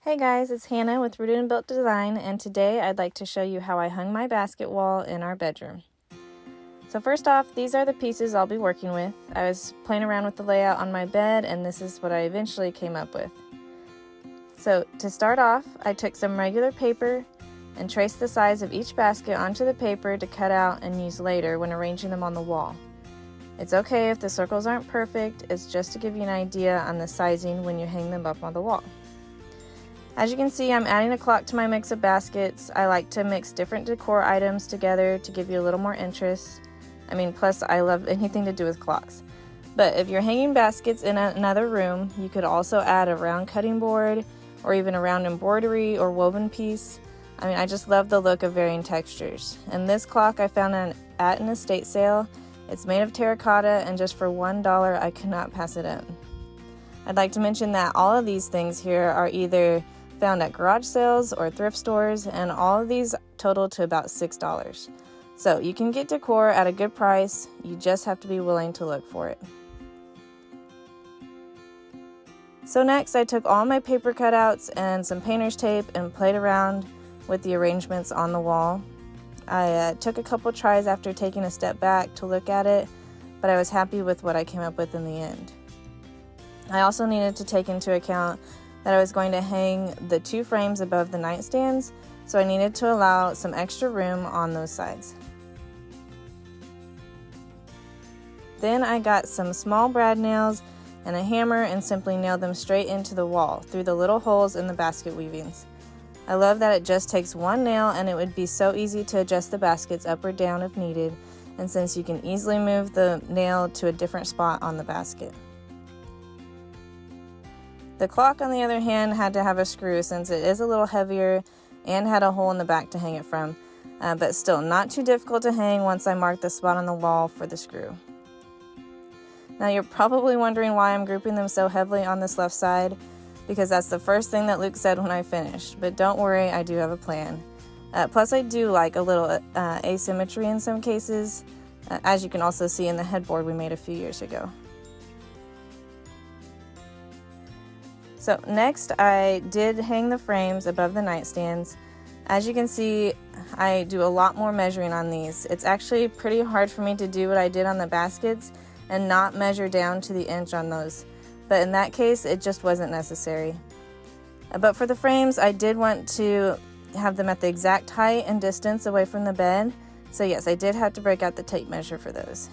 Hey guys, it's Hannah with Rooted and Built Design, and today I'd like to show you how I hung my basket wall in our bedroom. So first off, these are the pieces I'll be working with. I was playing around with the layout on my bed, and this is what I eventually came up with. So to start off, I took some regular paper and traced the size of each basket onto the paper to cut out and use later when arranging them on the wall. It's okay if the circles aren't perfect, it's just to give you an idea on the sizing when you hang them up on the wall. As you can see, I'm adding a clock to my mix of baskets. I like to mix different decor items together to give you a little more interest. Plus I love anything to do with clocks. But if you're hanging baskets in another room, you could also add a round cutting board or even a round embroidery or woven piece. I just love the look of varying textures. And this clock I found at an estate sale. It's made of terracotta, and just for $1 I could not pass it up. I'd like to mention that all of these things here are either found at garage sales or thrift stores, and all of these total to about $6. So you can get decor at a good price, you just have to be willing to look for it. So next I took all my paper cutouts and some painter's tape and played around with the arrangements on the wall. I took a couple tries after taking a step back to look at it, but I was happy with what I came up with in the end. I also needed to take into account that I was going to hang the 2 frames above the nightstands, so I needed to allow some extra room on those sides. Then I got some small brad nails and a hammer and simply nailed them straight into the wall through the little holes in the basket weavings. I love that it just takes one nail, and it would be so easy to adjust the baskets up or down if needed, and since you can easily move the nail to a different spot on the basket. The clock, on the other hand, had to have a screw since it is a little heavier and had a hole in the back to hang it from, but still not too difficult to hang once I marked the spot on the wall for the screw. Now you're probably wondering why I'm grouping them so heavily on this left side, because that's the first thing that Luke said when I finished, but don't worry, I do have a plan. Plus I do like a little asymmetry in some cases, as you can also see in the headboard we made a few years ago. So next I did hang the frames above the nightstands. As you can see, I do a lot more measuring on these. It's actually pretty hard for me to do what I did on the baskets and not measure down to the inch on those. But in that case, it just wasn't necessary. But for the frames, I did want to have them at the exact height and distance away from the bed. So yes, I did have to break out the tape measure for those.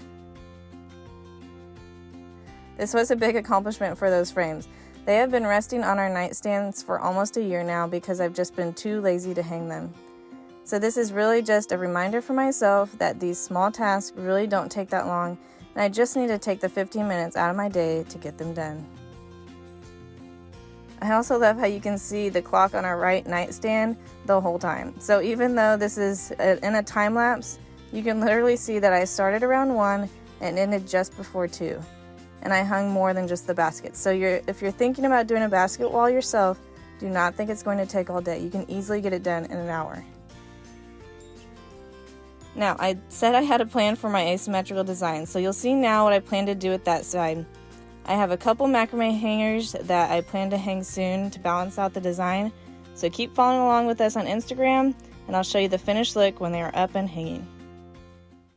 This was a big accomplishment for those frames. They have been resting on our nightstands for almost a year now because I've just been too lazy to hang them. So this is really just a reminder for myself that these small tasks really don't take that long, and I just need to take the 15 minutes out of my day to get them done. I also love how you can see the clock on our right nightstand the whole time. So even though this is in a time lapse, you can literally see that I started around 1 and ended just before 2. And I hung more than just the basket. So if you're thinking about doing a basket wall yourself, do not think it's going to take all day. You can easily get it done in an hour. Now, I said I had a plan for my asymmetrical design, so you'll see now what I plan to do with that side. I have a couple macrame hangers that I plan to hang soon to balance out the design, so keep following along with us on Instagram, and I'll show you the finished look when they are up and hanging.